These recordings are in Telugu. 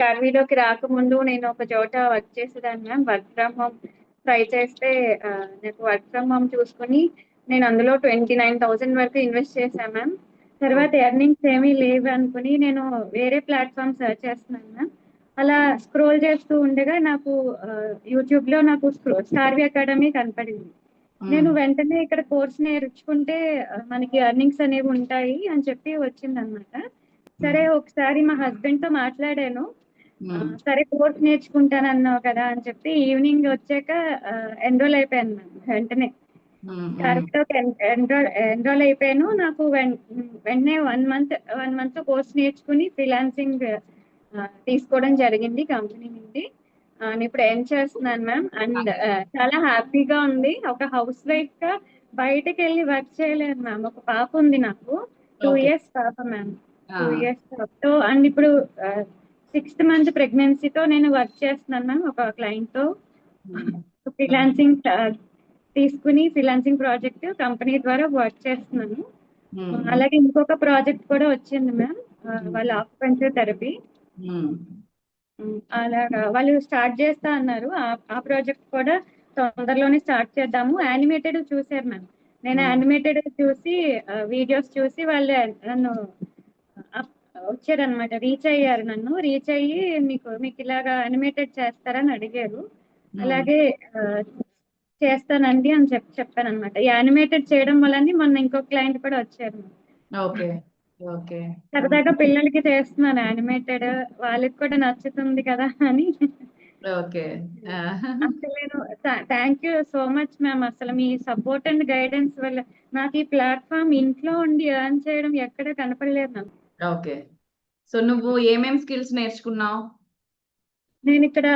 ఇంటర్వ్యూలోకి రాకముందు నేను ఒక చోట వర్క్ చేసేదాన్ని ma'am. Work from home try చేస్తే నాకు వర్క్ ఫ్రమ్ హోమ్ చూసుకొని నేను అందులో 29,000 వరకు ఇన్వెస్ట్ చేశాను మ్యామ్. తర్వాత ఎర్నింగ్స్ ఏమీ లేవు అనుకుని నేను వేరే ప్లాట్ఫామ్ సెర్చ్ చేస్తున్నాను మ్యామ్. అలా స్క్రోల్ చేస్తూ ఉండగా నాకు యూట్యూబ్ లో నాకు స్టార్వి అకాడమీ కనపడింది. నేను వెంటనే ఇక్కడ కోర్స్ నేర్చుకుంటే మనకి ఎర్నింగ్స్ అనేవి ఉంటాయి అని చెప్పి వచ్చిందనమాట. సరే ఒకసారి మా హస్బెండ్ తో మాట్లాడాను. సరే కోర్స్ నేర్చుకుంటానన్నావు కదా అని చెప్పి ఈవినింగ్ వచ్చాక ఎన్రోల్ అయిపోయాను మ్యామ్. వెంటనే కరెక్ట్ ఎన్రోల్ అయిపోయాను. నాకు వెంటనే 1 మంత్ కోర్స్ నేర్చుకుని ఫ్రీలాన్సింగ్ తీసుకోవడం జరిగింది కంపెనీ నుండి. నేను ఇప్పుడు ఏం చేస్తున్నాను మ్యామ్. అండ్ చాలా హ్యాపీగా ఉంది. ఒక హౌస్ వైఫ్ గా బయటకు వెళ్ళి వర్క్ చేయలేదు మ్యామ్. ఒక పాప ఉంది నాకు, 2 years పాప మ్యామ్. 2 years పాపతో అండ్ ఇప్పుడు 6th month ప్రెగ్నెన్సీతో నేను వర్క్ చేస్తున్నాను మ్యామ్ ఒక క్లయింట్ తో. ఫ్రీలాన్సింగ్ తీసుకుని ఫ్రీలాన్సింగ్ ప్రాజెక్ట్ కంపెనీ ద్వారా వర్క్ చేస్తున్నాను. అలాగే ఇంకొక ప్రాజెక్ట్ కూడా వచ్చింది మ్యామ్. వాళ్ళ ఆక్యుపెన్షియల్ థెరపీ. అలాగా వాళ్ళు స్టార్ట్ చేస్తా అన్నారు. ఆ ప్రాజెక్ట్ కూడా తొందరలోనే స్టార్ట్ చేద్దాము. యానిమేటెడ్ చూసారు మ్యామ్. నేను యానిమేటెడ్ చూసి వీడియోస్ చూసి వాళ్ళు నన్ను వచ్చారనమాట. రీచ్ అయ్యారు, నన్ను రీచ్ అయ్యి మీకు ఇలాగా యానిమేటెడ్ చేస్తారని అడిగారు. అలాగే చేస్తానండి అని చెప్పాను అనమాట. యానిమేటెడ్ చేయడం వల్ల మొన్న ఇంకో క్లయింట్ కూడా వచ్చారు. ఓకే ఓకే సరదాగా పిల్లలకి చేస్తున్నాను యానిమేటెడ్, వాళ్ళకి కూడా నచ్చుతుంది కదా అని. ఓకే అసలు నేను thank you so much ma'am. అసలు మీ సపోర్ట్ అండ్ గైడెన్స్ వల్ల నాకు ఈ ప్లాట్ఫామ్ ఇంట్లో ఉండి ఎర్న్ చేయడం ఎక్కడ కనపడలేదు మ్యామ్. ఓకే. సో నువ్వు ఏమేం స్కిల్స్ నేర్చుకున్నావు? నేను ఇక్కడ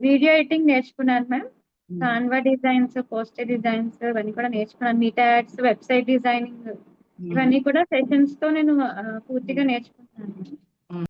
వీడియో ఎడిటింగ్ నేర్చుకున్నాను ma'am. Canva designs, poster designs ఇవన్నీ కూడా నేర్చుకున్నాను. మీటా యాడ్స్, వెబ్సైట్ డిజైనింగ్ ఇవన్నీ కూడా సెషన్స్ తో నేను పూర్తిగా నేర్చుకున్నాను.